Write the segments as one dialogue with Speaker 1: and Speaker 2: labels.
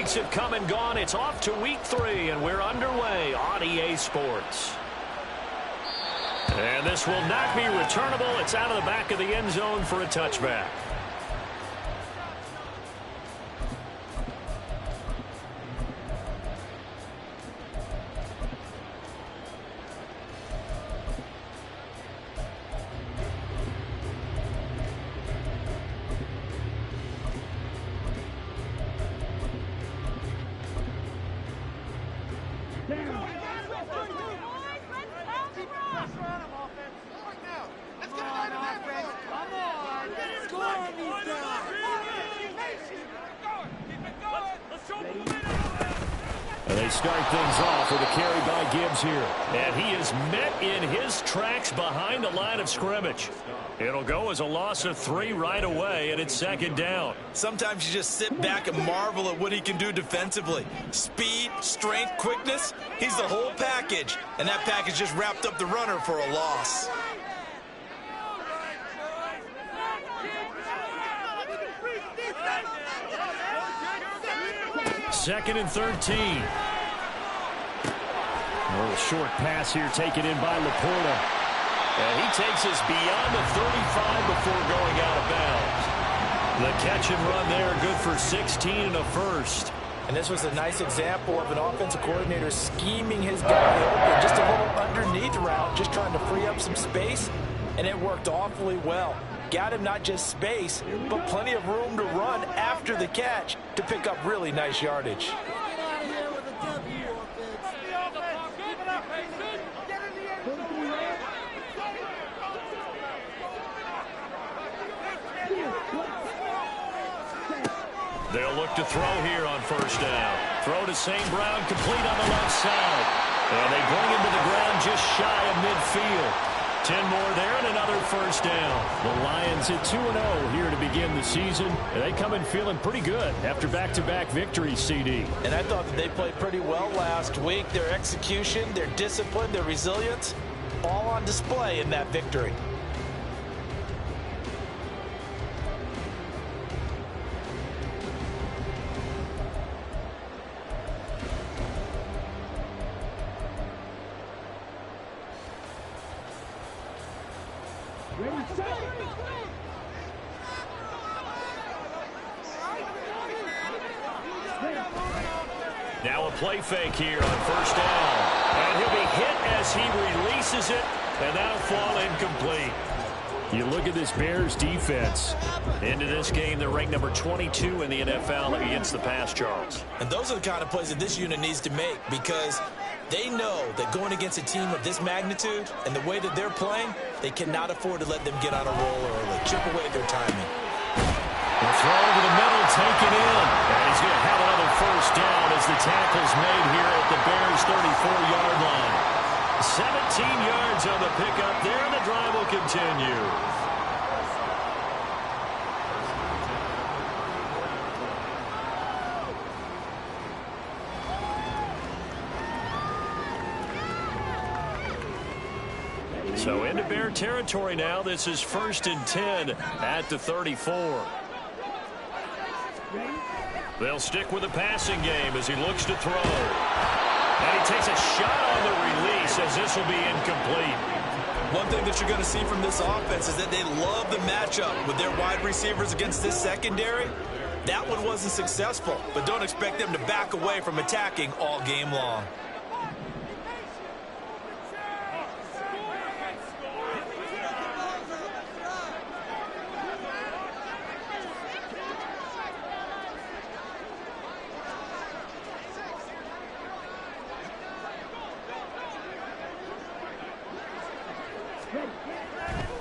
Speaker 1: points have come and gone. It's off to week 3, and we're underway on EA Sports. And this will not be returnable. It's out of the back of the end zone for a touchback. They start things off with a carry by Gibbs here. And he is met in his tracks behind the line of scrimmage. It'll go as a loss of 3 right away, and it's second down.
Speaker 2: Sometimes you just sit back and marvel at what he can do defensively. Speed, strength, quickness, he's the whole package. And that package just wrapped up the runner for a loss.
Speaker 1: Second and 13. A little short pass here taken in by Laporta. And he takes us beyond the 35 before going out of bounds. The catch and run there, good for 16 and a first.
Speaker 2: And this was a nice example of an offensive coordinator scheming his guy open. Just a little underneath route, just trying to free up some space. And it worked awfully well. Got him not just space, but plenty of room to run after the catch to pick up really nice yardage.
Speaker 1: They'll look to throw here on first down. Throw to St. Brown, complete on the left side. And they bring him to the ground just shy of midfield. 10 more there and another first down. The Lions at 2-0 here to begin the season. And they come in feeling pretty good after back-to-back victories, CD.
Speaker 2: And I thought that they played pretty well last week. Their execution, their discipline, their resilience, all on display in that victory.
Speaker 1: Now a play fake here on first down. And he'll be hit as he releases it, and that'll fall incomplete. You look at this Bears defense. Into this game, they're ranked number 22 in the NFL against the pass, Charles.
Speaker 2: And those are the kind of plays that this unit needs to make, because they know that going against a team of this magnitude and the way that they're playing, they cannot afford to let them get on a roll early. Chip away their timing.
Speaker 1: The throw over the middle, taken in. And he's going to have another first down as the tackle's made here at the Bears' 34-yard line. 17 yards on the pickup there, and the drive will continue. So into Bear territory now. This is 1st and 10 at the 34. They'll stick with the passing game as he looks to throw. And he takes a shot on the release as this will be incomplete.
Speaker 2: One thing that you're going to see from this offense is that they love the matchup with their wide receivers against this secondary. That one wasn't successful, but don't expect them to back away from attacking all game long.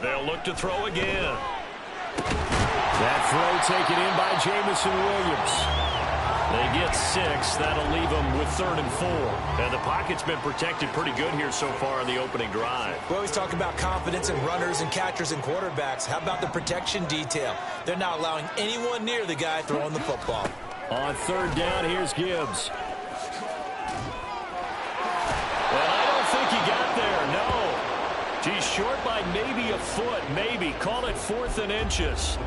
Speaker 1: They'll look to throw again. That throw taken in by Jamison Williams. They get 6. That'll leave them with 3rd and 4. And the pocket's been protected pretty good here so far in the opening drive.
Speaker 2: We always talk about confidence in runners and catchers and quarterbacks. How about the protection detail? They're not allowing anyone near the guy throwing the football.
Speaker 1: On 3rd down, here's Gibbs. Well, I don't think he got there, no. He's short by maybe a foot, maybe. Call it 4th and inches.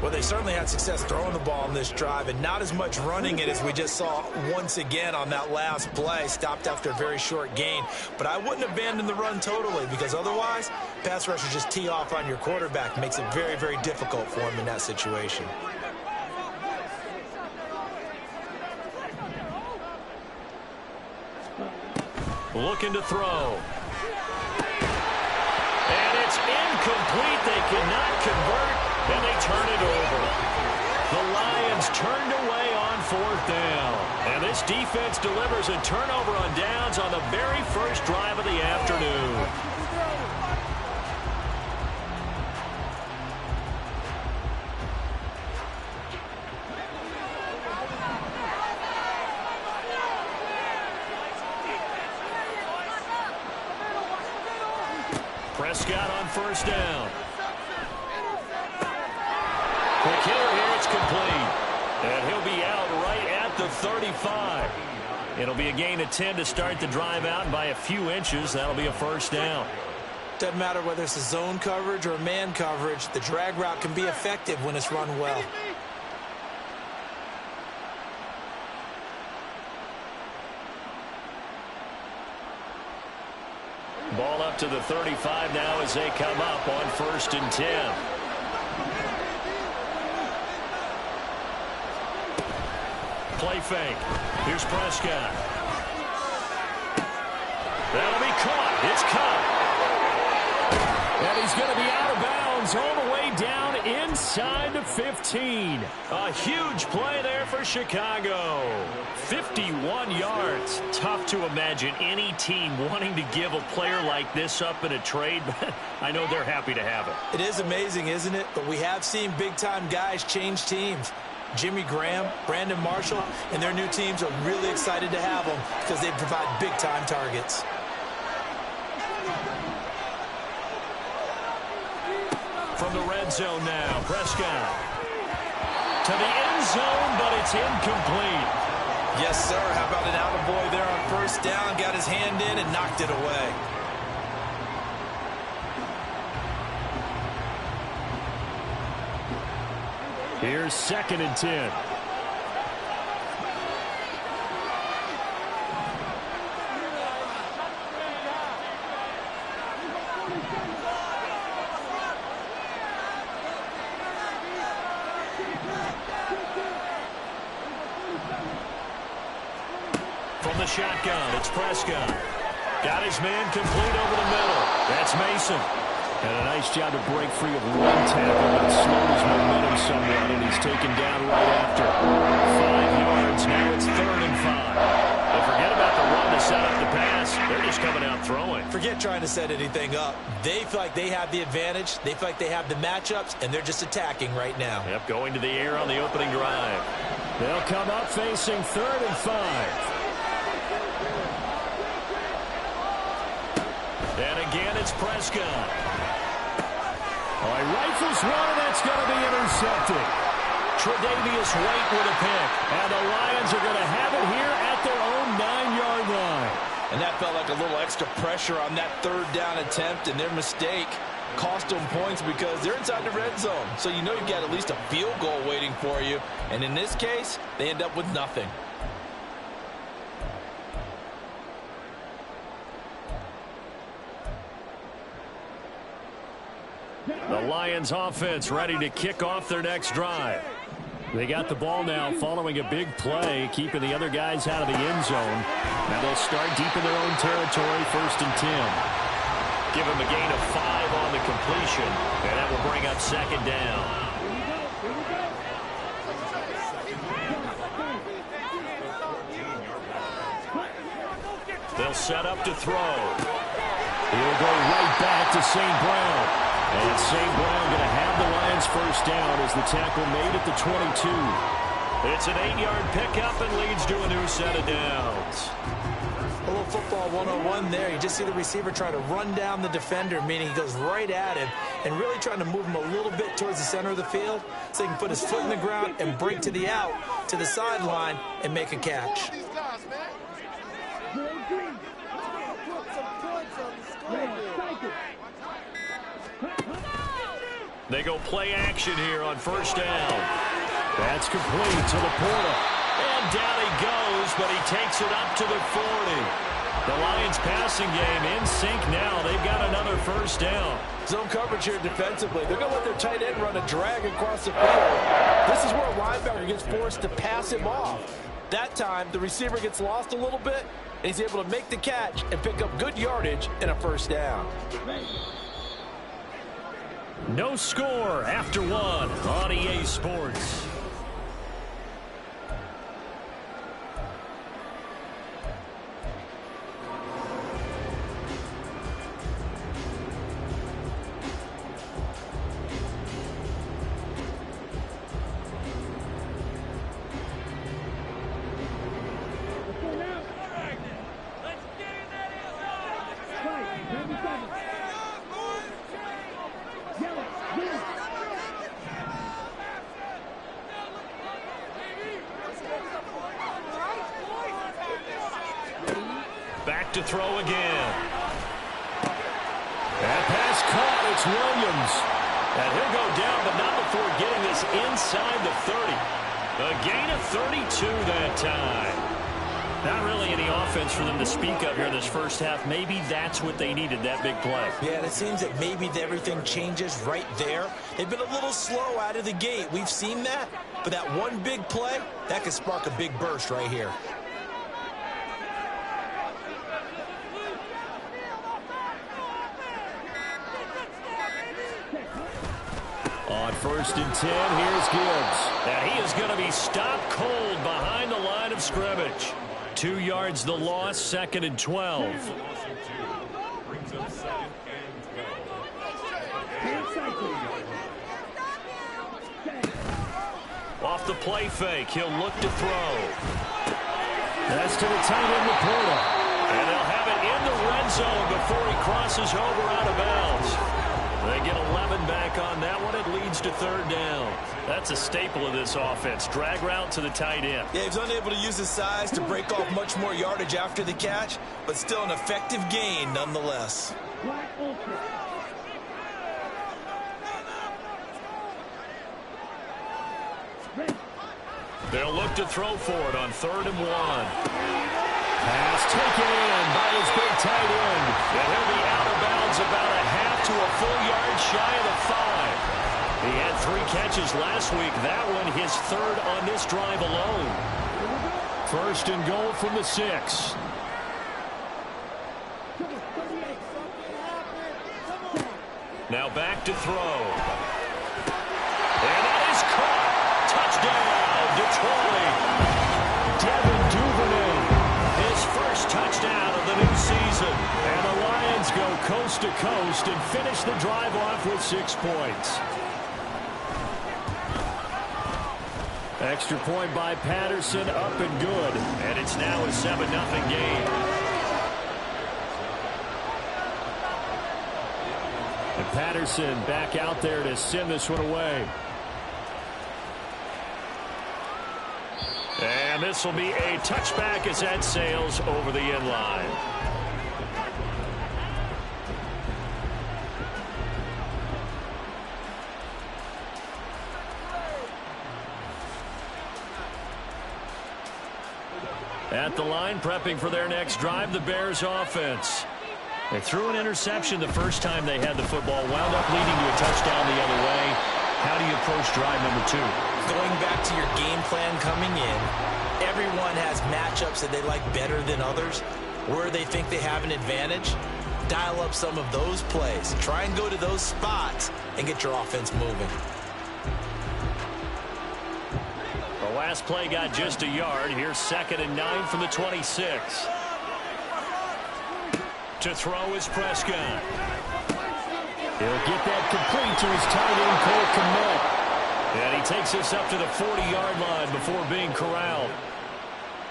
Speaker 2: Well, they certainly had success throwing the ball on this drive, and not as much running it as we just saw once again on that last play. Stopped after a very short gain. But I wouldn't abandon the run totally, because otherwise, pass rushers just tee off on your quarterback. Makes it very, very difficult for him in that situation.
Speaker 1: Looking to throw. And it's incomplete. They cannot convert, and they turn it over. The Lions turned away on 4th down. And this defense delivers a turnover on downs on the very first drive of the afternoon. Prescott on 1st down. Quick hitter here, it's complete. And he'll be out right at the 35. It'll be a gain of 10 to start the drive out, and by a few inches, that'll be a 1st down.
Speaker 2: Doesn't matter whether it's a zone coverage or a man coverage, the drag route can be effective when it's run well.
Speaker 1: Ball up to the 35 now as they come up on 1st and 10. Play fake. Here's Prescott. That'll be caught. It's caught. And he's going to be out of bounds all the way down inside the 15. A huge play there for Chicago. 51 yards. Tough to imagine any team wanting to give a player like this up in a trade, but I know they're happy to have it.
Speaker 2: It is amazing, isn't it? But we have seen big-time guys change teams. Jimmy Graham, Brandon Marshall, and their new teams are really excited to have them because they provide big-time targets.
Speaker 1: From the red zone now, Prescott. To the end zone, but it's incomplete.
Speaker 2: Yes, sir. How about an attaboy there on 1st down? Got his hand in and knocked it away.
Speaker 1: Here's 2nd and 10. From the shotgun, it's Prescott. Got his man complete over the middle. That's Mason. And a nice job to break free of one tackle, but slowed his momentum somewhat, and he's taken down right after. 5 yards, now it's 3rd and 5. But forget about the run to set up the pass. They're just coming out throwing.
Speaker 2: Forget trying to set anything up. They feel like they have the advantage. They feel like they have the matchups, and they're just attacking right now.
Speaker 1: Yep, going to the air on the opening drive. They'll come up facing 3rd and 5. And again, it's Prescott. Oh, he rifles one, and that's going to be intercepted. Tre'Davious White with a pick. And the Lions are going to have it here at their own 9-yard line.
Speaker 2: And that felt like a little extra pressure on that 3rd down attempt, and their mistake cost them points because they're inside the red zone. So you know you've got at least a field goal waiting for you. And in this case, they end up with nothing.
Speaker 1: The Lions offense ready to kick off their next drive. They got the ball now following a big play, keeping the other guys out of the end zone. Now they'll start deep in their own territory, 1st and 10. Give them a gain of 5 on the completion, and that will bring up 2nd down. They'll set up to throw. He'll go right back to St. Brown. And St. Brown going to have the Lions 1st down as the tackle made at the 22. It's an 8-yard pickup and leads to a new set of downs.
Speaker 2: A little football 101 there. You just see the receiver try to run down the defender, meaning he goes right at him and really trying to move him a little bit towards the center of the field so he can put his foot in the ground and break to the out, to the sideline, and make a catch.
Speaker 1: They go play action here on first down. That's complete to Laporta. And down he goes, but he takes it up to the 40. The Lions passing game in sync now. They've got another first down.
Speaker 2: Zone coverage here defensively. They're going to let their tight end run a drag across the field. This is where a linebacker gets forced to pass him off. That time, the receiver gets lost a little bit, and he's able to make the catch and pick up good yardage and a first down.
Speaker 1: No score after one on EA Sports. Back to throw again. That pass caught. It's Williams. And he'll go down, but not before getting this inside the 30. A gain of 32 that time. Not really any offense for them to speak of here in this first half. Maybe that's what they needed, that big play.
Speaker 2: Yeah, and it seems that maybe everything changes right there. They've been a little slow out of the gate. We've seen that. But that one big play, that could spark a big burst right here.
Speaker 1: On first and 10, here's Gibbs. And he is going to be stopped cold behind the line of scrimmage. 2 yards the loss, 2nd and 12. Off the play fake, he'll look to throw. That's to the tight end, Laporta. And they'll have it in the red zone before he crosses over out of bounds. They get 11 back on that one. It leads to 3rd down. That's a staple of this offense. Drag route to the tight end.
Speaker 2: Yeah, he's unable to use his size to break off much more yardage after the catch, but still an effective gain nonetheless.
Speaker 1: They'll look to throw for it on 3rd and 1. Pass taken in by his big tight end. And he'll be out of bounds about a half to a full yard shy of the 5. He had 3 catches last week. That one his 3rd on this drive alone. 1st and goal from the 6. Now back to throw. And that is caught. Touchdown, Detroit. Devin Duvernay, his first touchdown of the new season. And the Lions go coast to coast and finish the drive off with 6 points. Extra point by Patterson, up and good. And it's now a 7-0 game. And Patterson back out there to send this one away. And this will be a touchback as that sails over the end line. At the line, prepping for their next drive, the Bears offense. They threw an interception the first time they had the football, wound up leading to a touchdown the other way. How do you approach drive number 2?
Speaker 2: Going back to your game plan coming in, everyone has matchups that they like better than others. Where they think they have an advantage, dial up some of those plays. Try and go to those spots and get your offense moving.
Speaker 1: The last play got just a yard. Here's 2nd and 9 from the 26. To throw is Prescott. He'll get that complete to his tight end, Cole Kmet. And he takes this up to the 40-yard line before being corralled.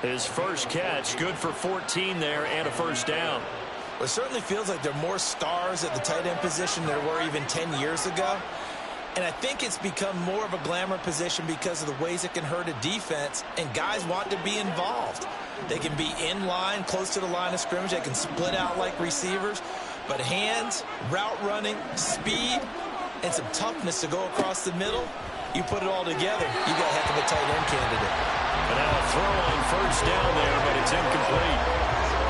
Speaker 1: His first catch, good for 14 there and a first down.
Speaker 2: It certainly feels like there are more stars at the tight end position than there were even 10 years ago. And I think it's become more of a glamour position because of the ways it can hurt a defense, and guys want to be involved. They can be in line, close to the line of scrimmage. They can split out like receivers. But hands, route running, speed, and some toughness to go across the middle. You put it all together, you got a heck of a tight end candidate.
Speaker 1: And now a throw on first down there, but it's incomplete.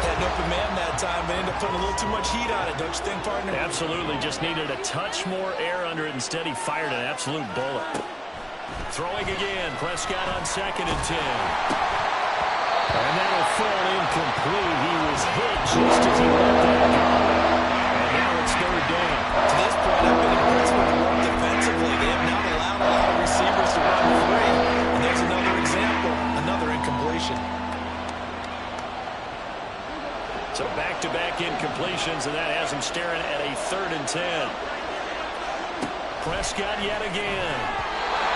Speaker 2: Had an open man that time, but ended up putting a little too much heat on it, don't you think, partner?
Speaker 1: Absolutely. Just needed a touch more air under it. Instead, he fired an absolute bullet. Throwing again. Prescott on 2nd and 10. And that'll fall incomplete. He was hit just as he let that go. And now it's 3rd down.
Speaker 2: To this point, I've been impressed with the work defensively. They have not allowed a lot of receivers to run free. And there's another example, another incompletion.
Speaker 1: So back-to-back incompletions, and that has him staring at a 3rd and 10. Prescott yet again.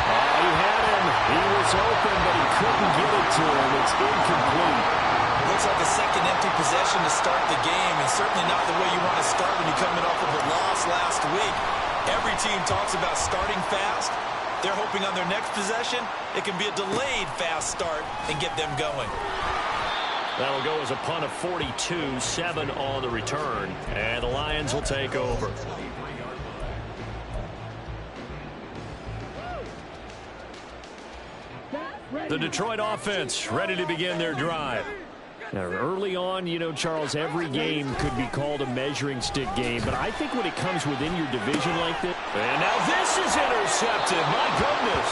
Speaker 1: Oh, he had him. He was open, but he couldn't get it to him. It's incomplete.
Speaker 2: Looks like a second empty possession to start the game, and certainly not the way you want to start when you're coming off of a loss last week. Every team talks about starting fast. They're hoping on their next possession, it can be a delayed fast start and get them going.
Speaker 1: That'll go as a punt of 42, 7 on the return, and the Lions will take over. The Detroit offense ready to begin their drive. Now, early on, you know, Charles, every game could be called a measuring stick game, but I think when it comes within your division like this. And now this is intercepted. My goodness.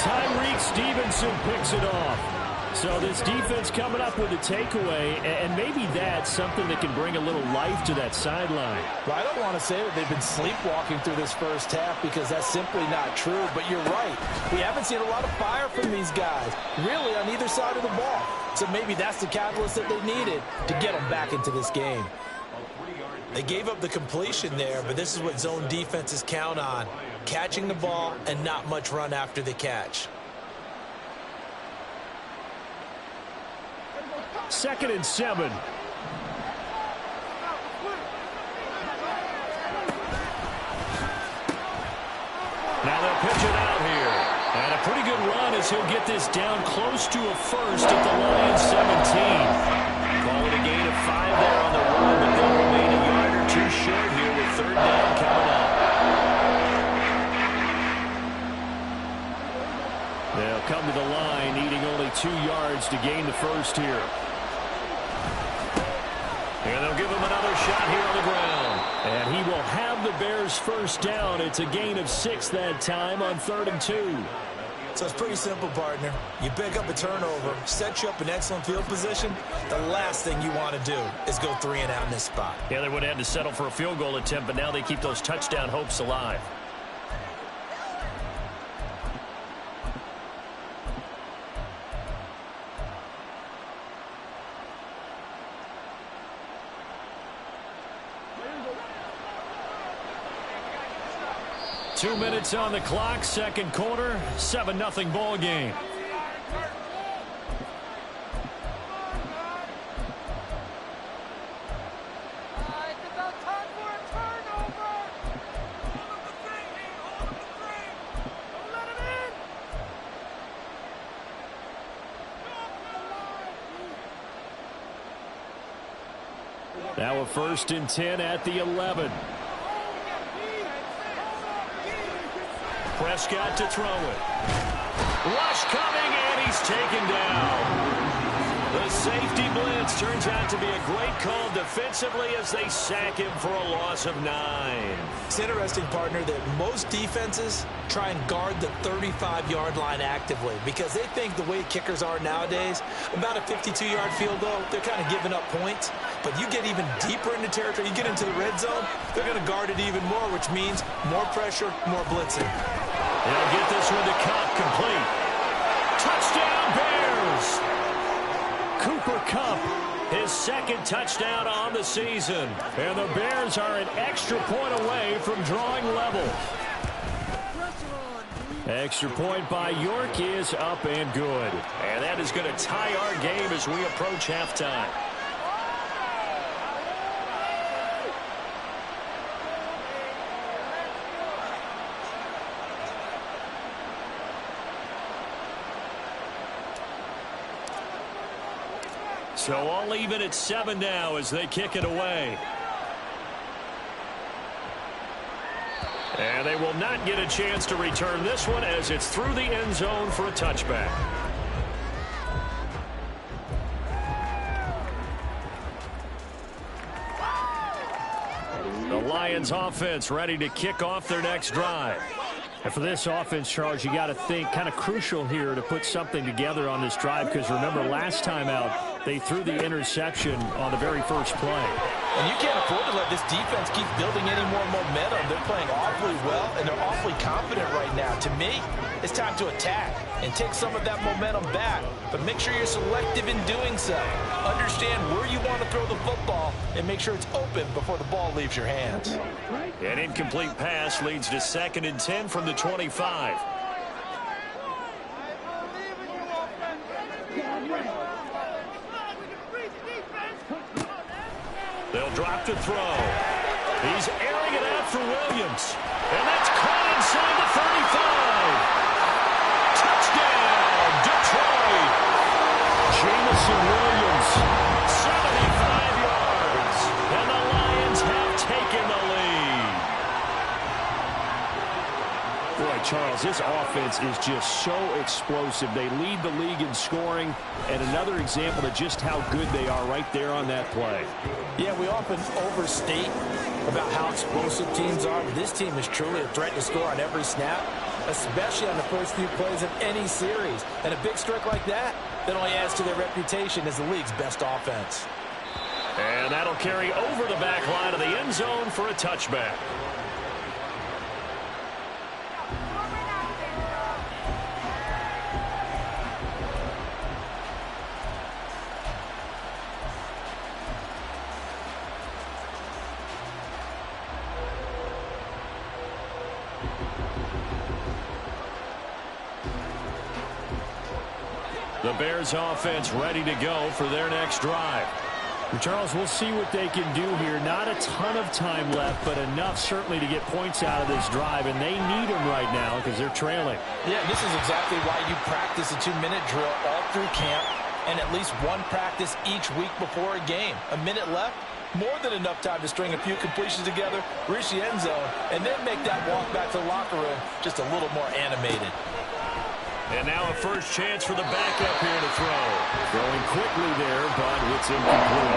Speaker 1: Tyreek Stevenson picks it off. So this defense coming up with a takeaway, and maybe that's something that can bring a little life to that sideline.
Speaker 2: Well, I don't want to say that they've been sleepwalking through this first half because that's simply not true, but you're right. We haven't seen a lot of fire from these guys, really, on either side of the ball. So maybe that's the catalyst that they needed to get them back into this game. They gave up the completion there, but this is what zone defenses count on, catching the ball and not much run after the catch.
Speaker 1: 2nd and 7. Now they'll pitch it out here. And a pretty good run as he'll get this down close to a first at the Lions 17. Call it a gain of 5 there on the run, but they'll remain a yard or two short here with 3rd down coming up. They'll come to the line, needing only 2 yards to gain the first here. And they'll give him another shot here on the ground. And he will have the Bears first down. It's a gain of 6 that time on 3rd and 2.
Speaker 2: So it's pretty simple, partner. You pick up a turnover, set you up in excellent field position. The last thing you want to do is go 3 and out in this spot.
Speaker 1: Yeah, they would have had to settle for a field goal attempt, but now they keep those touchdown hopes alive. Two minutes on the clock, second quarter, 7-0 ball game. Now a 1st and 10 at the 11. Prescott to throw it. Rush coming, and he's taken down. The safety blitz turns out to be a great call defensively as they sack him for a loss of 9.
Speaker 2: It's interesting, partner, that most defenses try and guard the 35-yard line actively because they think the way kickers are nowadays, about a 52-yard field goal, they're kind of giving up points. But you get even deeper into territory, you get into the red zone, they're going to guard it even more, which means more pressure, more blitzing.
Speaker 1: They'll get this one to Kupp, complete. Touchdown, Bears! Cooper Kupp, his 2nd touchdown on the season. And the Bears are an extra point away from drawing level. Extra point by York is up and good. And that is going to tie our game as we approach halftime. So all even at 7 now as they kick it away. And they will not get a chance to return this one as it's through the end zone for a touchback. The Lions offense ready to kick off their next drive.
Speaker 3: And for this offense, Charles, you got to think kind of crucial here to put something together on this drive, because remember last time out they threw the interception on the very first play.
Speaker 2: And you can't afford to let this defense keep building any more momentum. They're playing awfully well, and they're awfully confident right now. To me, it's time to attack and take some of that momentum back, but make sure you're selective in doing so. Understand where you want to throw the football and make sure it's open before the ball leaves your hands.
Speaker 1: An incomplete pass leads to 2nd and 10 from the 25. They'll drop to throw. He's airing it out for Williams. And that's caught inside the 35. Touchdown, Detroit. Jameson Williams, 75 yards. And the Lions have taken the lead.
Speaker 3: Boy, Charles, this offense is just so explosive. They lead the league in scoring, and another example of just how good they are right there on that play.
Speaker 2: Yeah, we often overstate about how explosive teams are, but this team is truly a threat to score on every snap, especially on the first few plays of any series. And a big streak like that only adds to their reputation as the league's best offense.
Speaker 1: And that'll carry over the back line of the end zone for a touchback. The Bears offense ready to go for their next drive.
Speaker 3: Charles, we'll see what they can do here. Not a ton of time left, but enough certainly to get points out of this drive, and they need them right now because they're trailing.
Speaker 2: Yeah, this is exactly why you practice a 2-minute drill all through camp and at least one practice each week before a game. A minute left, more than enough time to string a few completions together, reach the end zone, and then make that walk back to the locker room just a little more animated.
Speaker 1: And now a first chance for the backup here to throw.
Speaker 3: Throwing quickly there, but it's incomplete.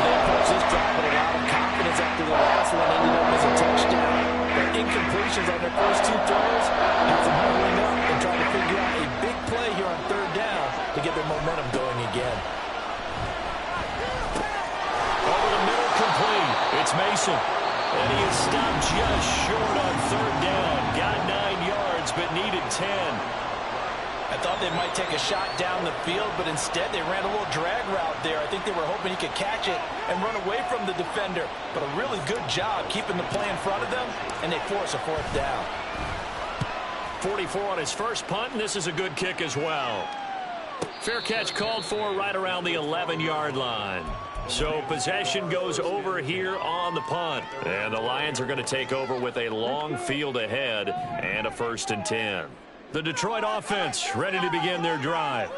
Speaker 2: They approach this drive with a lot of confidence after the last one ended up as a touchdown. But incompletions on their first two throws has them huddling up and trying to figure out a big play here on 3rd down to get their momentum going again.
Speaker 1: Over the middle, complete. It's Mason. And he is stopped just short on 3rd down. Got 9 yards, but needed 10.
Speaker 2: I thought they might take a shot down the field, but instead they ran a little drag route there. I think they were hoping he could catch it and run away from the defender. But a really good job keeping the play in front of them, and they force a 4th down.
Speaker 1: 44 on his first punt, and this is a good kick as well. Fair catch called for right around the 11-yard line. So possession goes over here on the punt. And the Lions are going to take over with a long field ahead and a 1st and 10. The Detroit offense ready to begin their drive.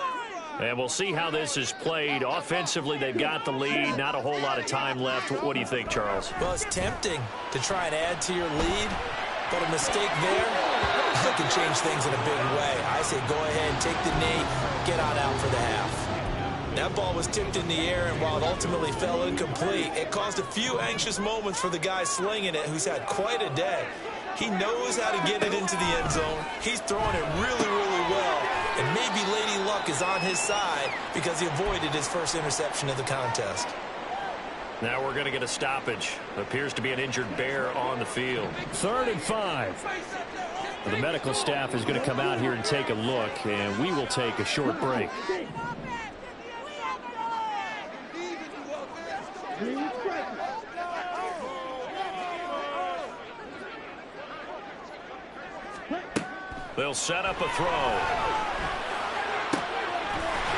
Speaker 1: And we'll see how this is played. Offensively, they've got the lead. Not a whole lot of time left. What do you think, Charles?
Speaker 2: Well, it's tempting to try and add to your lead, but a mistake there can change things in a big way. I say go ahead and take the knee, get on out for the half. That ball was tipped in the air, and while it ultimately fell incomplete, it caused a few anxious moments for the guy slinging it, who's had quite a day. He knows how to get it into the end zone. He's throwing it really, really well. And maybe Lady Luck is on his side because he avoided his first interception of the contest.
Speaker 1: Now we're going to get a stoppage. Appears to be an injured bear on the field.
Speaker 3: 3rd and 5. The medical staff is going to come out here and take a look, and we will take a short break.
Speaker 1: They'll set up a throw.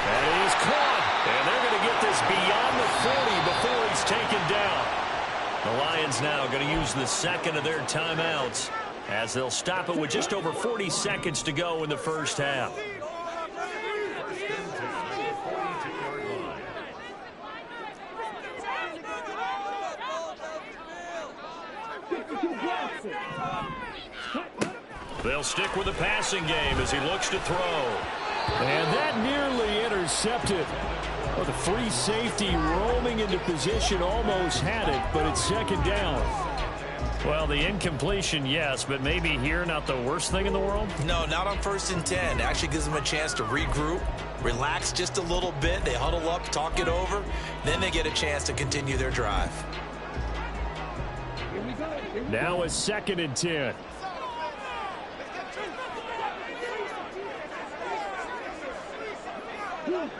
Speaker 1: And he is caught. And they're going to get this beyond the 40 before he's taken down. The Lions now going to use the second of their timeouts as they'll stop it with just over 40 seconds to go in the first half. They'll stick with the passing game as he looks to throw.
Speaker 3: And that nearly intercepted. Well, the free safety roaming into position almost had it, but it's second down. Well, the incompletion, yes, but maybe here not the worst thing in the world?
Speaker 2: No, not on 1st and 10. Actually gives them a chance to regroup, relax just a little bit. They huddle up, talk it over. Then they get a chance to continue their drive.
Speaker 3: Now a 2nd and 10.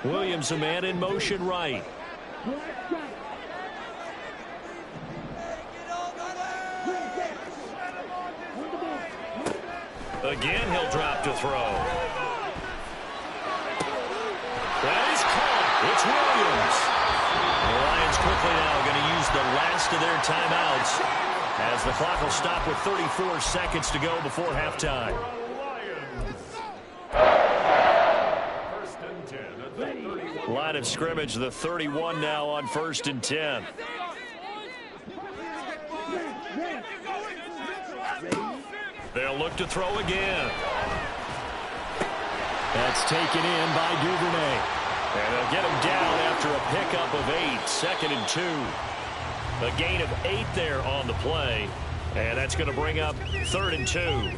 Speaker 3: Williams, a man in motion right.
Speaker 1: Again, he'll drop to throw. That is caught. It's Williams. The Lions quickly now going to use the last of their timeouts as the clock will stop with 34 seconds to go before halftime. Line of scrimmage, the 31 now on 1st and 10. They'll look to throw again.
Speaker 3: That's taken in by Duvernay.
Speaker 1: And they'll get him down after a pickup of 8, 2nd and 2. A gain of 8 there on the play. And that's going to bring up 3rd and 2.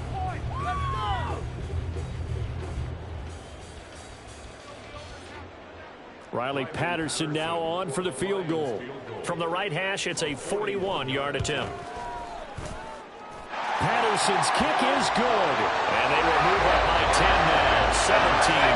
Speaker 3: Riley Patterson now on for the field goal.
Speaker 1: From the right hash, it's a 41-yard attempt.
Speaker 3: Patterson's kick is good.
Speaker 1: And they will move up by 10 now,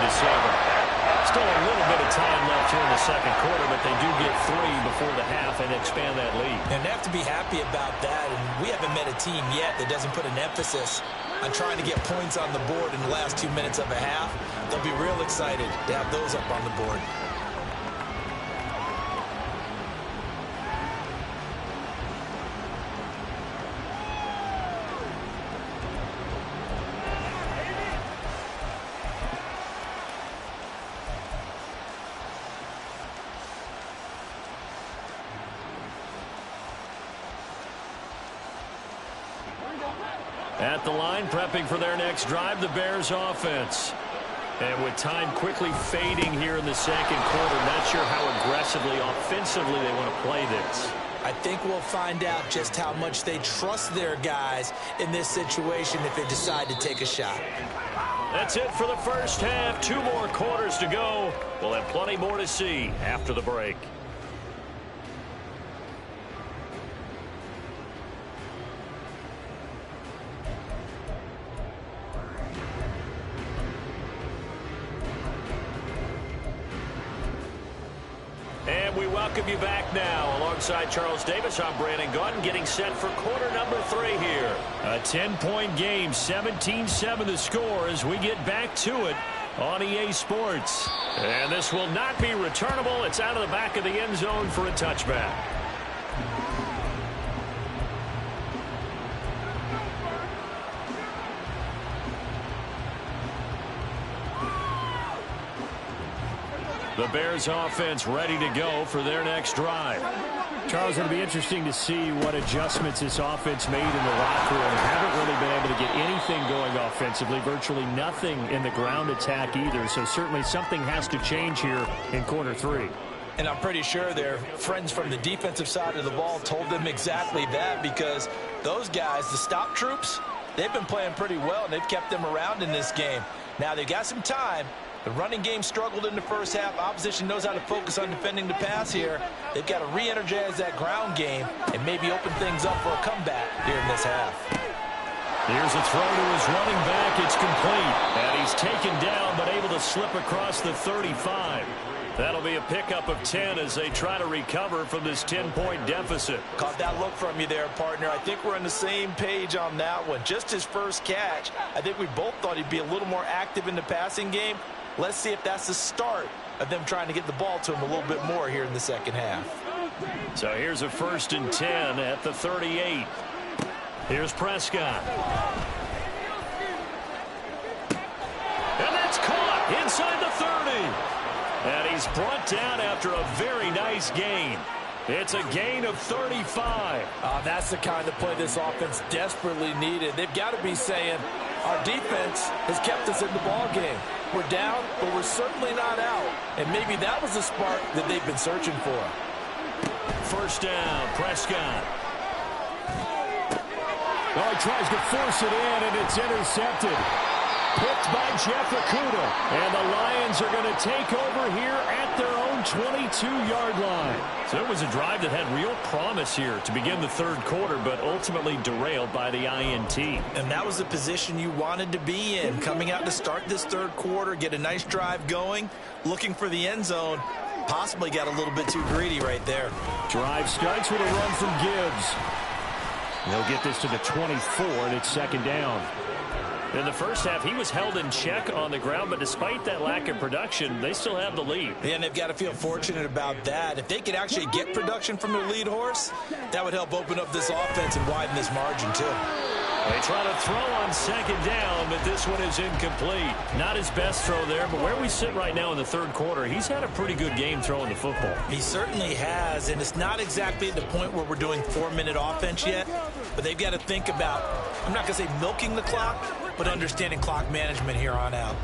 Speaker 1: 17-7. Still a little bit of time left here in the second quarter, but they do get 3 before the half and expand that lead.
Speaker 2: And they have to be happy about that. And we haven't met a team yet that doesn't put an emphasis on trying to get points on the board in the last 2 minutes of a half. They'll be real excited to have those up on the board.
Speaker 1: At the line, prepping for their next drive, the Bears offense. And with time quickly fading here in the second quarter, not sure how aggressively, offensively they want to play this.
Speaker 2: I think we'll find out just how much they trust their guys in this situation if they decide to take a shot.
Speaker 1: That's it for the first half. 2 more quarters to go. We'll have plenty more to see after the break. And we welcome you back now. Alongside Charles Davis, I'm Brandon Gaudin, getting set for quarter number 3 here. A 10-point game, 17-7 the score as we get back to it on EA Sports. And this will not be returnable. It's out of the back of the end zone for a touchback. The Bears offense ready to go for their next drive.
Speaker 3: Charles, it'll be interesting to see what adjustments this offense made in the locker room. Haven't really been able to get anything going offensively, virtually nothing in the ground attack either. So certainly something has to change here in quarter 3.
Speaker 2: And I'm pretty sure their friends from the defensive side of the ball told them exactly that, because those guys, the stop troops, they've been playing pretty well, and they've kept them around in this game. Now they've got some time. The running game struggled in the first half. Opposition knows how to focus on defending the pass here. They've got to re-energize that ground game and maybe open things up for a comeback here in this half.
Speaker 1: Here's a throw to his running back. It's complete. And he's taken down but able to slip across the 35. That'll be a pickup of 10 as they try to recover from this 10-point deficit.
Speaker 2: Caught that look from you there, partner. I think we're on the same page on that one. Just his first catch, I think we both thought he'd be a little more active in the passing game. Let's see if that's the start of them trying to get the ball to him a little bit more here in the second half.
Speaker 1: So here's a 1st and 10 at the 38. Here's Prescott. And that's caught inside the 30. And he's brought down after a very nice gain.
Speaker 3: It's a gain of 35.
Speaker 2: That's the kind of play this offense desperately needed. They've got to be saying, our defense has kept us in the ball game. We're down, but we're certainly not out. And maybe that was the spark that they've been searching for.
Speaker 3: First down, Prescott. Oh, he tries to force it in, and it's intercepted. Picked by Jeff Okudah. And the Lions are going to take over here at their own 22-yard line. So it was a drive that had real promise here to begin the third quarter, but ultimately derailed by the INT.
Speaker 2: And that was the position you wanted to be in, coming out to start this third quarter, get a nice drive going, looking for the end zone. Possibly got a little bit too greedy right there.
Speaker 3: Drive starts with a run from Gibbs. They'll get this to the 24, and it's second down. In the first half, he was held in check on the ground, but despite that lack of production, they still have the lead.
Speaker 2: And they've got to feel fortunate about that. If they could actually get production from their lead horse, that would help open up this offense and widen this margin, too.
Speaker 3: They try to throw on second down, but this one is incomplete. Not his best throw there, but where we sit right now in the third quarter, he's had a pretty good game throwing the football.
Speaker 2: He certainly has, and it's not exactly at the point where we're doing 4-minute offense yet, but they've got to think about, I'm not going to say milking the clock, but understanding clock management here on out.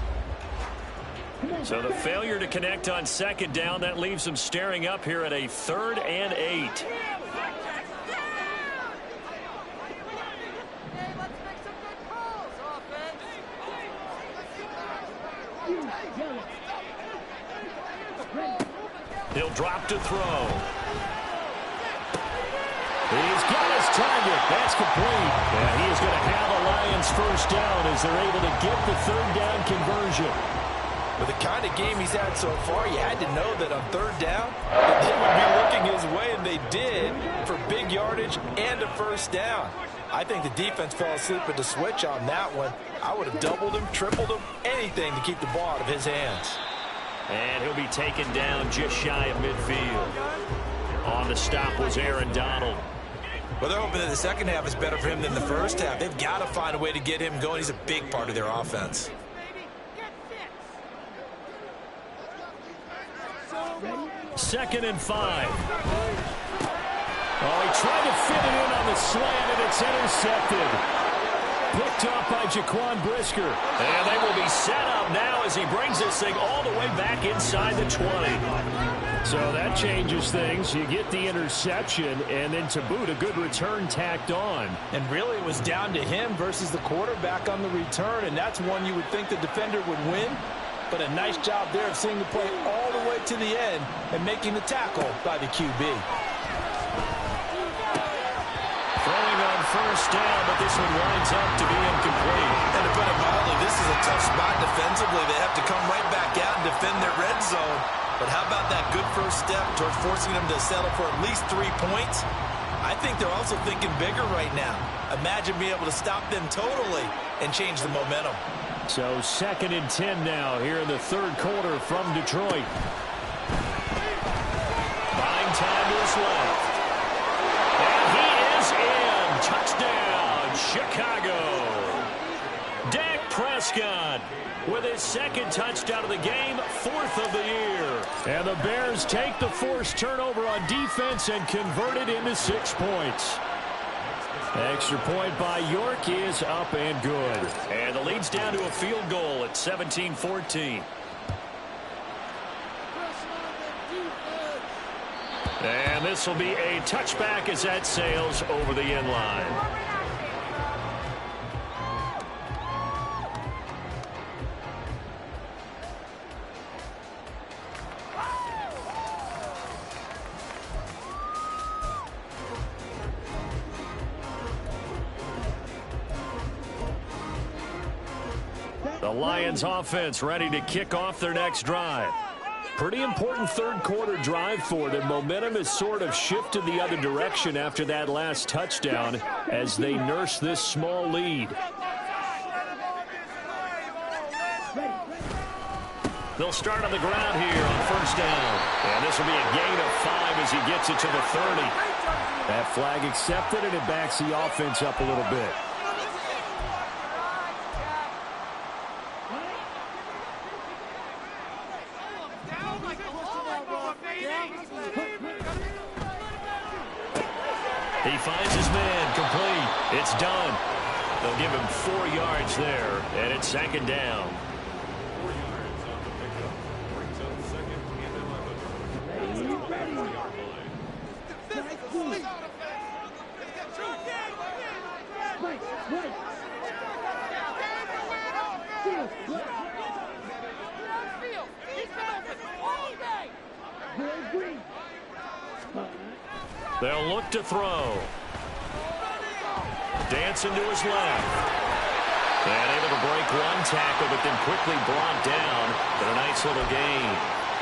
Speaker 3: So the failure to connect on second down, that leaves them staring up here at a 3rd and 8. He'll drop to throw. He's got his target. That's complete. And he is going to have a Lions first down as they're able to get the 3rd down conversion.
Speaker 2: With the kind of game he's had so far, you had to know that on 3rd down, that they would be looking his way, and they did, for big yardage and a first down. I think the defense fell asleep at the switch on that one. I would have doubled him, tripled him, anything to keep the ball out of his hands.
Speaker 3: And he'll be taken down just shy of midfield. On the stop was Aaron Donald.
Speaker 2: Well, they're hoping that the second half is better for him than the first half. They've got to find a way to get him going. He's a big part of their offense.
Speaker 3: Second and 5. Oh, he tried to fit it in on the slant, and it's intercepted. Picked off by Jaquan Brisker. And they will be set up now as he brings this thing all the way back inside the 20. So that changes things. You get the interception, and then to boot, a good return tacked on.
Speaker 2: And really, it was down to him versus the quarterback on the return, and that's one you would think the defender would win. But a nice job there of seeing the play all the way to the end and making the tackle by the QB.
Speaker 3: Throwing on first down, but this one winds up to be incomplete.
Speaker 2: And to put it mildly, this is a tough spot defensively. They have to come right back out and defend their red zone. But how about that good first step towards forcing them to settle for at least 3 points? I think they're also thinking bigger right now. Imagine being able to stop them totally and change the momentum.
Speaker 3: So 2nd and 10 now here in the third quarter from Detroit. Buying time to his left. And he is in. Touchdown, Chicago. Dak Prescott with his 2nd touchdown of the game, 4th of the year. And the Bears take the forced turnover on defense and convert it into 6 points. Extra point by York is up and good. And the lead's down to a field goal at 17-14. And this will be a touchback as that sails over the end line. The Lions offense ready to kick off their next drive. Pretty important third quarter drive for them. Momentum has sort of shifted the other direction after that last touchdown as they nurse this small lead. They'll start on the ground here on first down. And this will be a gain of 5 as he gets it to the 30. That flag accepted, and it backs the offense up a little bit.
Speaker 1: He finds his man, complete. It's done. They'll give him 4 yards there, and it's second down. They'll look to throw. Dancing to his left. And able to break one tackle, but then quickly brought down. But a nice little gain.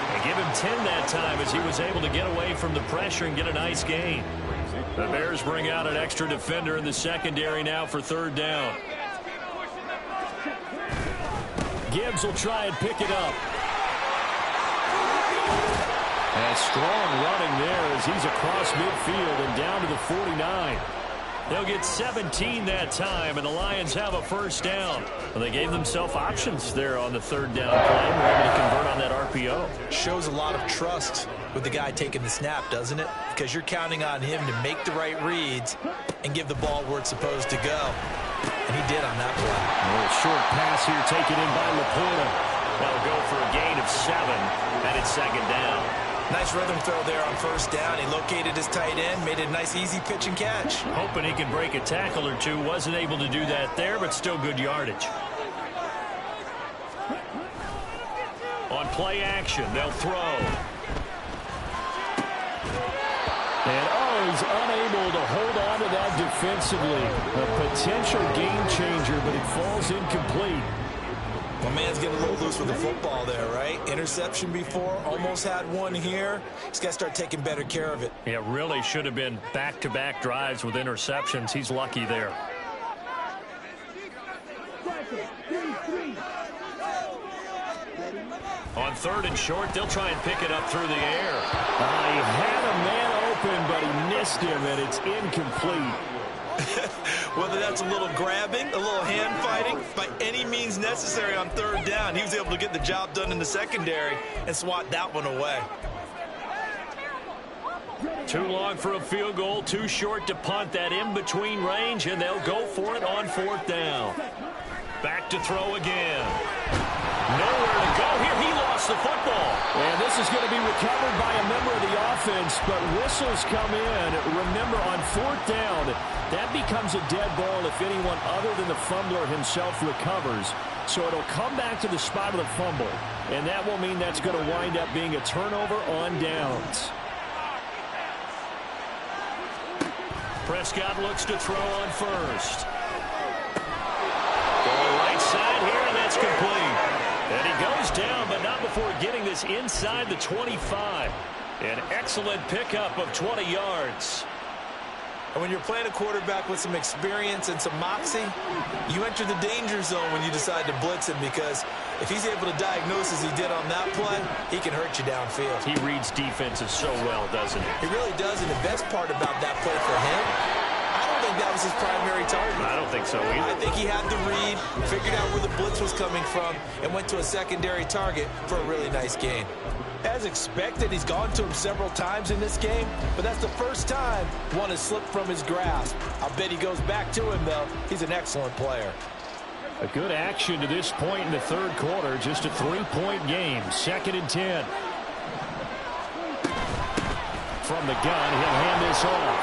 Speaker 1: And give him 10 that time as he was able to get away from the pressure and get a nice gain. The Bears bring out an extra defender in the secondary now for third down. Gibbs will try and pick it up. And strong running there as he's across midfield and down to the 49. They'll get 17 that time, and the Lions have a first down. Well, they gave themselves options there on the third down play. We're able to convert on that RPO.
Speaker 2: Shows a lot of trust with the guy taking the snap, doesn't it? Because you're counting on him to make the right reads and give the ball where it's supposed to go. And he did on that play.
Speaker 3: A little short pass here taken in by Laporta.
Speaker 1: That'll go for a gain of 7, and it's second down.
Speaker 2: Nice rhythm throw there on first down. He located his tight end, made it a nice easy pitch and catch.
Speaker 1: Hoping he can break a tackle or two. Wasn't able to do that there, but still good yardage. On play action, they'll throw.
Speaker 3: And he's unable to hold on to that defensively. A potential game changer, but it falls incomplete.
Speaker 2: My man's getting a little loose with the football there, right? Interception before, almost had one here. He's got to start taking better care of it.
Speaker 1: Yeah, really should have been back-to-back drives with interceptions. He's lucky there. On third and short, they'll try and pick it up through the air.
Speaker 3: He had a man open, but he missed him, and it's incomplete.
Speaker 2: Whether that's a little grabbing, a little hand fighting, by any means necessary on third down, he was able to get the job done in the secondary and swat that one away.
Speaker 1: Too long for a field goal, too short to punt. That in-between range, and they'll go for it on fourth down. Back to throw again. Nowhere to go here. He lost the football.
Speaker 3: And this is going to be recovered by a member of the offense, but whistles come in. Remember, on fourth down, that becomes a dead ball if anyone other than the fumbler himself recovers. So it'll come back to the spot of the fumble, and that will mean that's going to wind up being a turnover on downs.
Speaker 1: Prescott looks to throw on first. Going right side here, and that's complete. And he goes down, but not before getting this inside the 25. An excellent pickup of 20 yards.
Speaker 2: And when you're playing a quarterback with some experience and some moxie, you enter the danger zone when you decide to blitz him, because if he's able to diagnose as he did on that play, he can hurt you downfield.
Speaker 1: He reads defenses so well, doesn't he?
Speaker 2: He really does, and the best part about that play for him, I don't think that was his primary target.
Speaker 1: I don't think so either.
Speaker 2: I think he had the read, figured out where the blitz was coming from, and went to a secondary target for a really nice gain. As expected, he's gone to him several times in this game, but that's the first time one has slipped from his grasp. I'll bet he goes back to him, though. He's an excellent player.
Speaker 3: A good action to this point in the third quarter. Just a 3-point game. 2nd and 10. From the gun, he'll hand this off.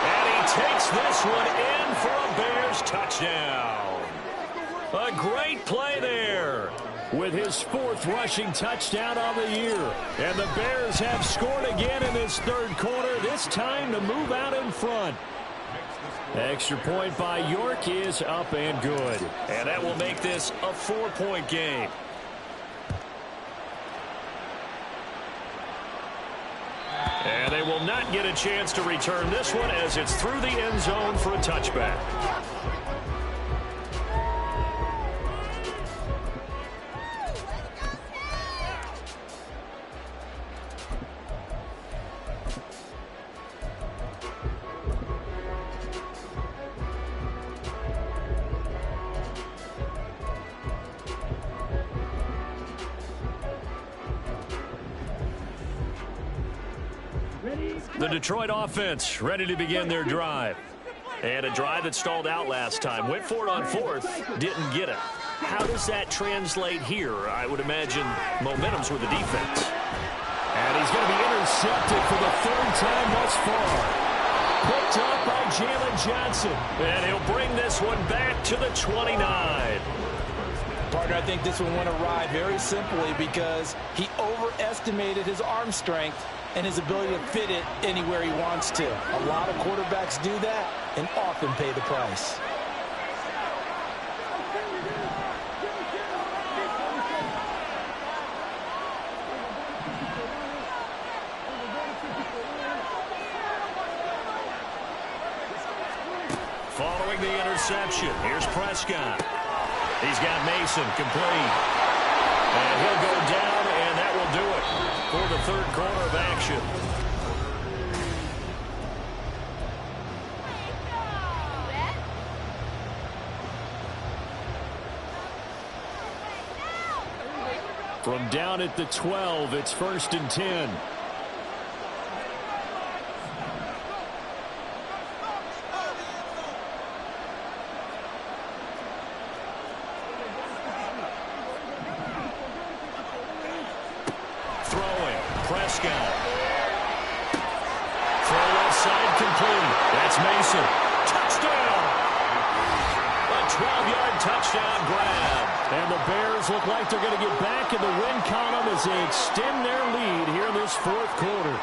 Speaker 1: And he takes this one in for a Bears touchdown. A great play there.
Speaker 3: With his 4th rushing touchdown on the year. And the Bears have scored again in this third quarter, this time to move out in front. Extra point by York is up and good.
Speaker 1: And that will make this a 4-point game. And they will not get a chance to return this one as it's through the end zone for a touchback. The Detroit offense ready to begin their drive. And a drive that stalled out last time. Went for it on fourth, didn't get it. How does that translate here? I would imagine momentum's with the defense.
Speaker 3: And he's going to be intercepted for the third time thus far. Picked up by Jaylon Johnson.
Speaker 1: And he'll bring this one back to the 29.
Speaker 2: Partner, I think this one went awry very simply because he overestimated his arm strength and his ability to fit it anywhere he wants to. A lot of quarterbacks do that and often pay the price.
Speaker 1: Following the interception, here's Prescott. He's got Mason complete. And he'll go down, and that will do it for the third quarter of action.
Speaker 3: From down at the 12, it's 1st and 10.
Speaker 1: Prescott. Throw left side complete. That's Mason. Touchdown! A 12-yard touchdown grab.
Speaker 3: And the Bears look like they're going to get back in the win column as they extend their lead here in this fourth quarter.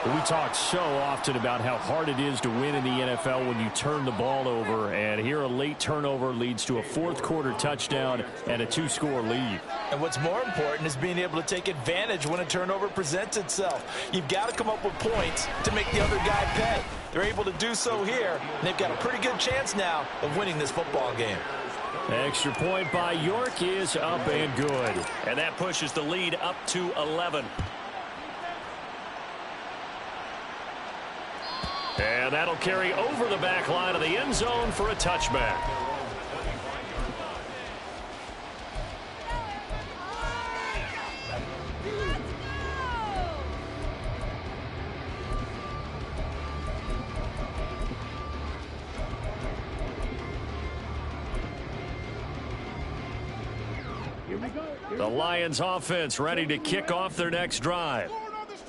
Speaker 3: We talk so often about how hard it is to win in the NFL when you turn the ball over. And here a late turnover leads to a fourth quarter touchdown and a 2-score lead.
Speaker 2: And what's more important is being able to take advantage when a turnover presents itself. You've got to come up with points to make the other guy pay. They're able to do so here, and they've got a pretty good chance now of winning this football game.
Speaker 3: Extra point by York is up and good.
Speaker 1: And that pushes the lead up to 11. And that'll carry over the back line of the end zone for a touchback. The Lions offense ready to kick off their next drive.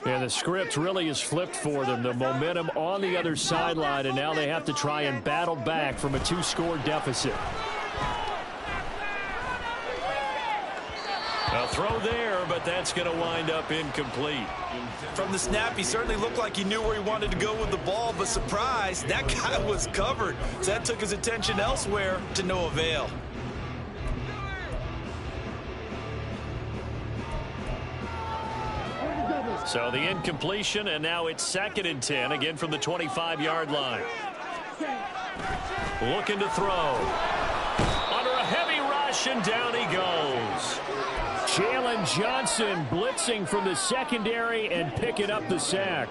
Speaker 3: And the script really is flipped for them. The momentum on the other sideline, and now they have to try and battle back from a 2-score deficit.
Speaker 1: A throw there, but that's going to wind up incomplete.
Speaker 2: From the snap, he certainly looked like he knew where he wanted to go with the ball, but surprise, that guy was covered. So that took his attention elsewhere to no avail.
Speaker 1: So the incompletion, and now it's 2nd and 10, again from the 25-yard line. Looking to throw. Under a heavy rush, and down he goes.
Speaker 3: Jaylon Johnson blitzing from the secondary and picking up the sack.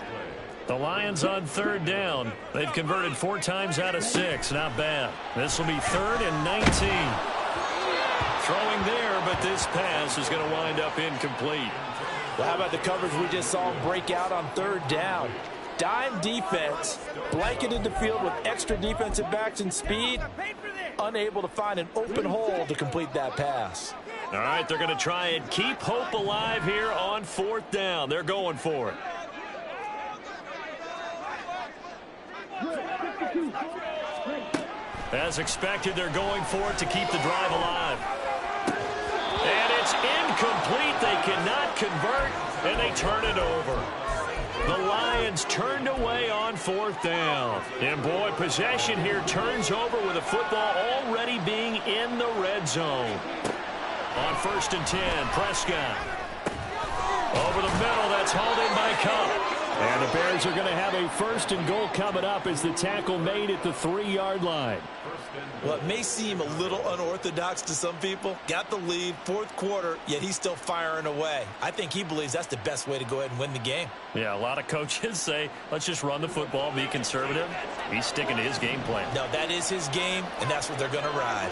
Speaker 1: The Lions on 3rd down. They've converted 4 times out of 6. Not bad. This will be 3rd and 19. Throwing there, but this pass is going to wind up incomplete.
Speaker 2: Well, how about the coverage we just saw break out on 3rd down? Dime defense, blanketed the field with extra defensive backs and speed, unable to find an open hole to complete that pass.
Speaker 1: All right, they're going to try and keep hope alive here on 4th down. They're going for it. As expected, they're going for it to keep the drive alive. And it's incomplete. They cannot convert, and they turn it over. The Lions turned away on 4th down. And, boy, possession here turns over with the football already being in the red zone. On 1st and 10, Prescott. Over the middle, that's hauled in by Cup.
Speaker 3: And the Bears are going to have a 1st and goal coming up as the tackle made at the 3-yard line.
Speaker 2: Well, it may seem a little unorthodox to some people. Got the lead, 4th quarter, yet he's still firing away. I think he believes that's the best way to go ahead and win the game.
Speaker 1: Yeah, a lot of coaches say, let's just run the football, be conservative. He's sticking to his game plan.
Speaker 2: No, that is his game, and that's what they're going to ride.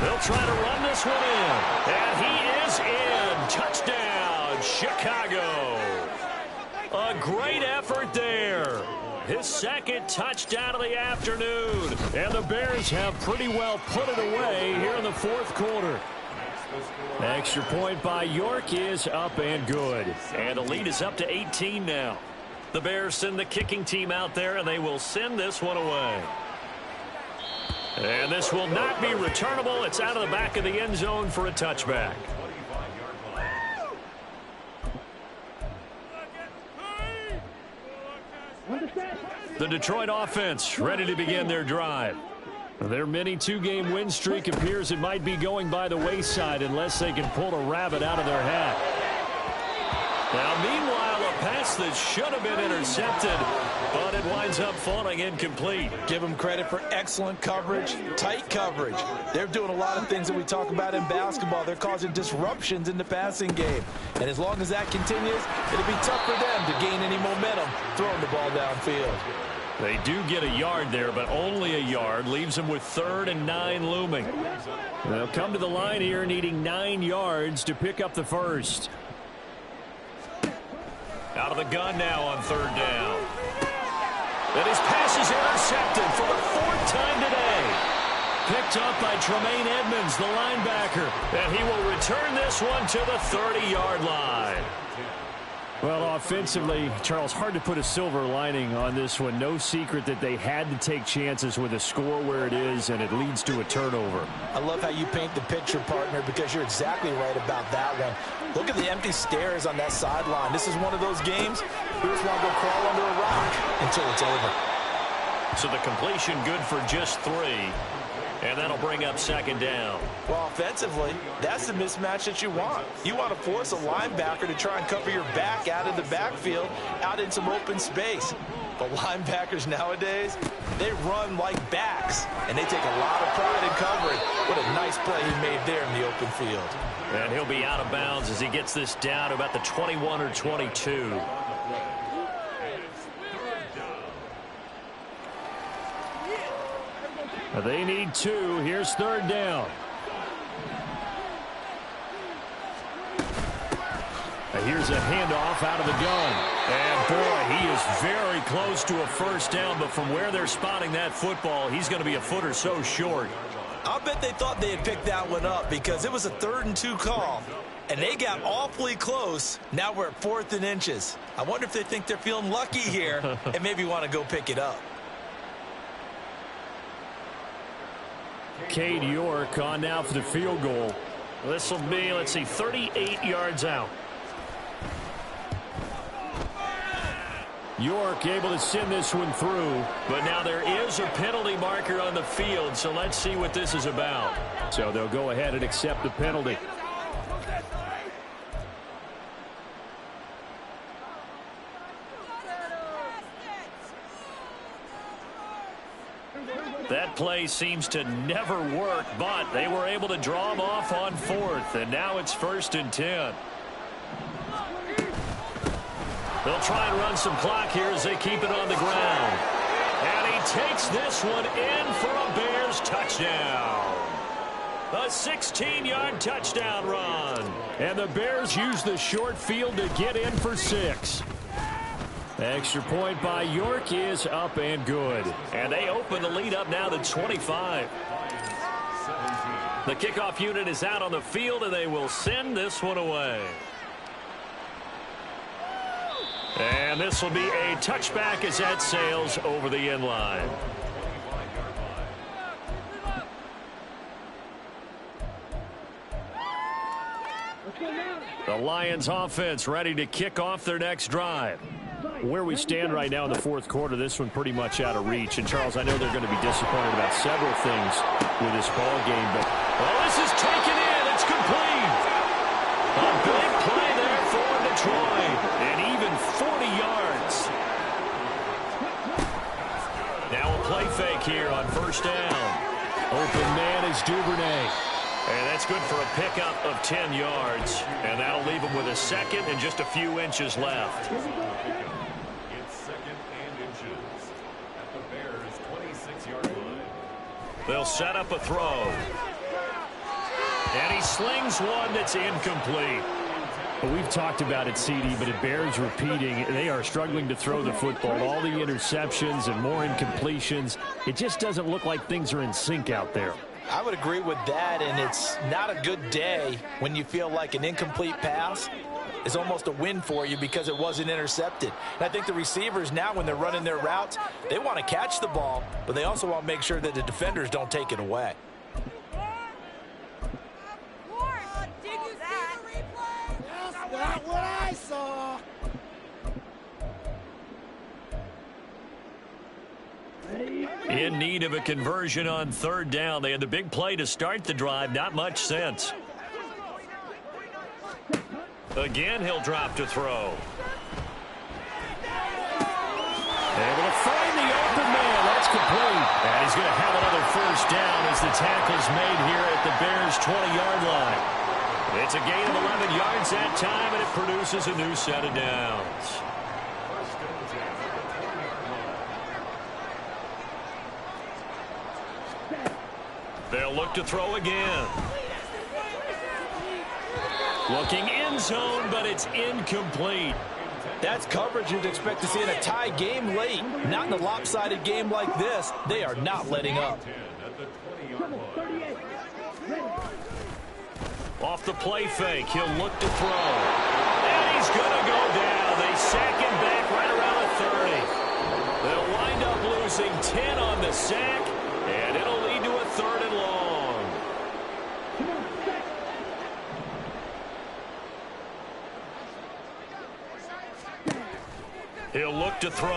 Speaker 1: They'll try to run this one in. And he is in. Touchdown, Chicago. A
Speaker 3: great effort there. His second touchdown of the afternoon. And the Bears have pretty well put it away here in the fourth quarter. Extra point by York is up and good. And the lead is up to 18 now. The Bears send the kicking team out there, and they will send this one away. And this will not be returnable. It's out of the back of the end zone for a touchback. The Detroit offense ready to begin their drive. Their mini two-game win streak appears it might be going by the wayside unless they can pull a rabbit out of their hat. Now, meanwhile, a pass that should have been intercepted, but it winds up falling incomplete.
Speaker 2: Give them credit for excellent coverage, tight coverage. They're doing a lot of things that we talk about in basketball. They're causing disruptions in the passing game. And as long as that continues, it'll be tough for them to gain any momentum throwing the ball downfield.
Speaker 3: They do get a yard there, but only a yard. Leaves them with 3rd and 9 looming. They'll come to the line here needing 9 yards to pick up the first. Out of the gun now on 3rd down. And his pass is intercepted for the 4th time today. Picked up by Tremaine Edmonds, the linebacker. And he will return this one to the 30-yard line. Well, offensively, Charles, hard to put a silver lining on this one. No secret that they had to take chances with a score where it is, and it leads to a turnover.
Speaker 2: I love how you paint the picture, partner, because you're exactly right about that one. Look at the empty stares on that sideline. This is one of those games you just want to go crawl under a rock until it's over.
Speaker 3: So the completion good for just 3. And that'll bring up 2nd down.
Speaker 2: Well, offensively, that's the mismatch that you want. You want to force a linebacker to try and cover your back out of the backfield, out in some open space. But linebackers nowadays, they run like backs, and they take a lot of pride in covering. What a nice play he made there in the open field.
Speaker 3: And he'll be out of bounds as he gets this down to about the 21 or 22. They need 2. Here's 3rd down. And here's a handoff out of the gun. And, boy, he is very close to a first down, but from where they're spotting that football, he's going to be a foot or so short.
Speaker 2: I'll bet they thought they had picked that one up because it was a 3rd and 2 call, and they got awfully close. Now we're at 4th and inches. I wonder if they think they're feeling lucky here and maybe want to go pick it up.
Speaker 3: Cade York on now for the field goal. This will be, let's see, 38 yards out. York able to send this one through, but now there is a penalty marker on the field, so let's see what this is about. So they'll go ahead and accept the penalty. That play seems to never work, but they were able to draw him off on 4th, and now it's 1st and 10. They'll try and run some clock here as they keep it on the ground. And he takes this one in for a Bears touchdown. A 16-yard touchdown run. And the Bears use the short field to get in for 6. Extra point by York is up and good. And they open the lead up now to 25. The kickoff unit is out on the field, and they will send this one away. And this will be a touchback as that sails over the end line. The Lions offense ready to kick off their next drive. Where we stand right now in the fourth quarter, this one pretty much out of reach. And, Charles, I know they're going to be disappointed about several things with this ball game, but this is taken in. It's complete. A big play there for Detroit, and even 40 yards. Now a play fake here on first down. Open man is Duvernay. And that's good for a pickup of 10 yards. And that'll leave him with a second and just a few inches left. They'll set up a throw. And he slings one that's incomplete. Well, we've talked about it, CD, but it bears repeating. They are struggling to throw the football. All the interceptions and more incompletions. It just doesn't look like things are in sync out there.
Speaker 2: I would agree with that, and it's not a good day when you feel like an incomplete pass is almost a win for you because it wasn't intercepted. And I think the receivers now, when they're running their routes, they want to catch the ball, but they also want to make sure that the defenders don't take it away.
Speaker 4: Not what I saw.
Speaker 1: In need of a conversion on third down. They had the big play to start the drive. Not much sense. Again, he'll drop to throw.
Speaker 3: Able to find the open man. That's complete.
Speaker 1: And he's going to have another first down as the tackle's made here at the Bears' 20-yard line. It's a gain of 11 yards that time, and it produces a new set of downs. They'll look to throw again. Looking end zone, but it's incomplete.
Speaker 2: That's coverage you'd expect to see in a tie game late. Not in a lopsided game like this. They are not letting up.
Speaker 1: Off the play fake, he'll look to throw. And he's going to go down. They sack him back right around the 30. They'll wind up losing 10 on the sack, and it'll lead to a 3rd and long. He'll look to throw.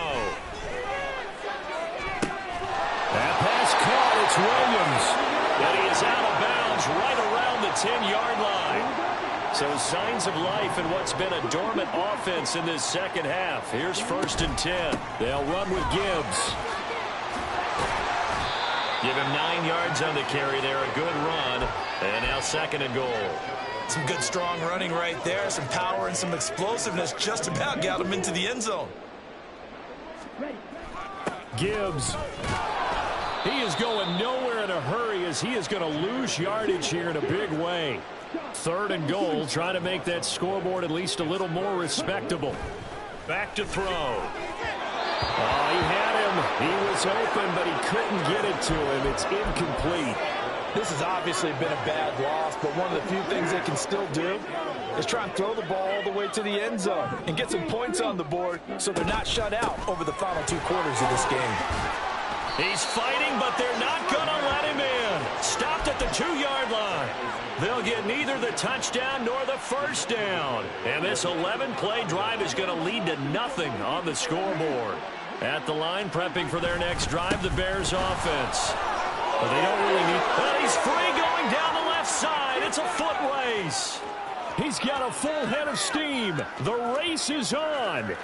Speaker 3: That pass caught. It's Williams.
Speaker 1: And he is out of bounds right around the 10-yard line. So signs of life in what's been a dormant offense in this second half. Here's 1st and 10.
Speaker 3: They'll run with Gibbs.
Speaker 1: Give him 9 yards on the carry there. A good run. And now 2nd and goal.
Speaker 2: Some good strong running right there. Some power and some explosiveness just about got him into the end zone.
Speaker 3: Gibbs. He is going nowhere in a hurry as he is going to lose yardage here in a big way. 3rd and goal, trying to make that scoreboard at least a little more respectable.
Speaker 1: Back to throw.
Speaker 3: Oh, he had him. He was open, but he couldn't get it to him. It's incomplete.
Speaker 2: This has obviously been a bad loss, but one of the few things they can still do is try and throw the ball all the way to the end zone and get some points on the board so they're not shut out over the final 2 quarters of this game.
Speaker 1: He's fighting, but they're not going to let him in. Stopped at the 2-yard line. They'll get neither the touchdown nor the first down. And this 11-play drive is going to lead to nothing on the scoreboard. At the line, prepping for their next drive, the Bears offense. But they don't really need... Well, he's free going down the left side. It's a foot race.
Speaker 3: He's got a full head of steam. The race is on.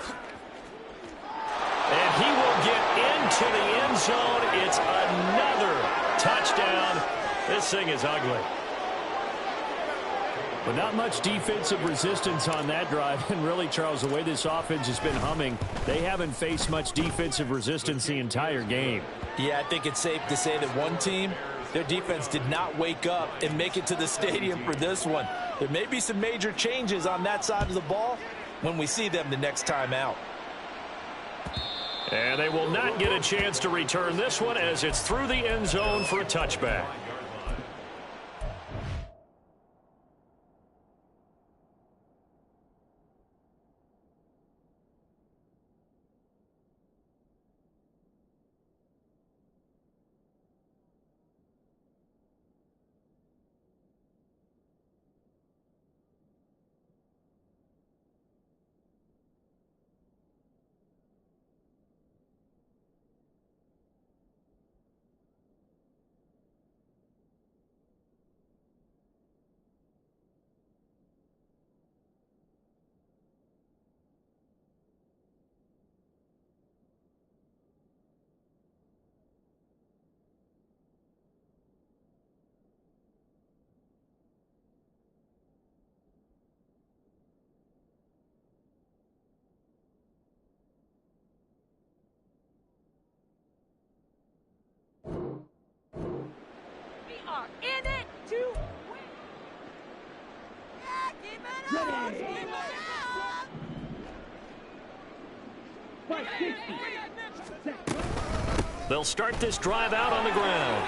Speaker 1: And he will get into the end zone. It's another touchdown. This thing is ugly.
Speaker 3: But not much defensive resistance on that drive. And really, Charles, the way this offense has been humming, they haven't faced much defensive resistance the entire game.
Speaker 2: Yeah, I think it's safe to say that one team, their defense did not wake up and make it to the stadium for this one. There may be some major changes on that side of the ball when we see them the next time out.
Speaker 1: And they will not get a chance to return this one as it's through the end zone for a touchback.
Speaker 4: In it to win. Yeah, keep it up.
Speaker 3: They'll start this drive out on the ground.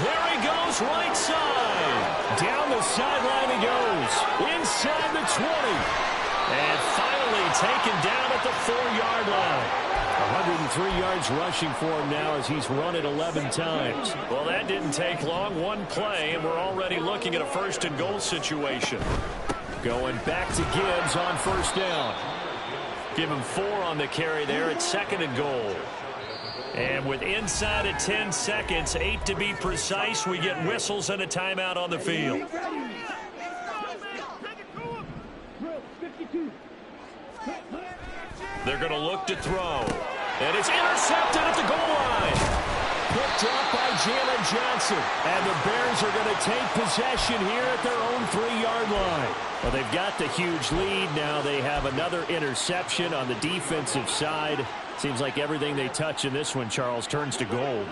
Speaker 3: There he goes, right side. Down the sideline he goes. Inside the 20. And finally taken down at the 4-yard line. 103 yards rushing for him now as he's run it 11 times.
Speaker 1: Well, that didn't take long. One play, and we're already looking at a 1st and goal situation.
Speaker 3: Going back to Gibbs on 1st down.
Speaker 1: Give him 4 on the carry there at 2nd and goal. And with inside of 10 seconds, 8 to be precise, we get whistles and a timeout on the field. They're going to look to throw. And it's intercepted at the goal line.
Speaker 3: Picked up by Jalen Johnson. And the Bears are going to take possession here at their own 3-yard line.
Speaker 1: Well, they've got the huge lead. Now they have another interception on the defensive side. Seems like everything they touch in this one, Charles, turns to gold.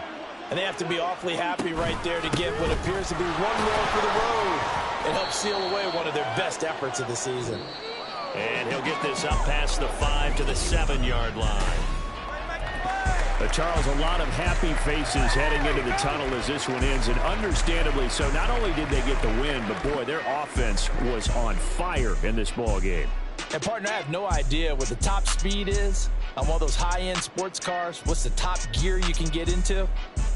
Speaker 2: And they have to be awfully happy right there to get what appears to be one more for the road and help seal away one of their best efforts of the season.
Speaker 1: And he'll get this up past the 5 to the 7-yard line.
Speaker 3: Charles, a lot of happy faces heading into the tunnel as this one ends, and understandably so. Not only did they get the win, but boy, their offense was on fire in this ball game.
Speaker 2: And partner, I have no idea what the top speed is on one of those high-end sports cars. What's the top gear you can get into?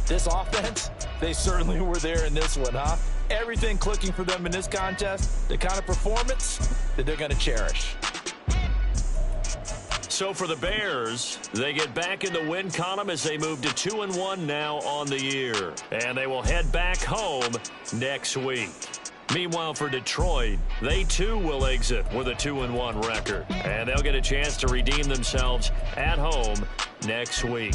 Speaker 2: This offense, they certainly were there in this one, huh? Everything clicking for them in this contest, the kind of performance that they're going to cherish.
Speaker 1: So for the Bears, they get back in the win column as they move to 2-1 now on the year. And they will head back home next week. Meanwhile, for Detroit, they too will exit with a 2-1 record. And they'll get a chance to redeem themselves at home next week.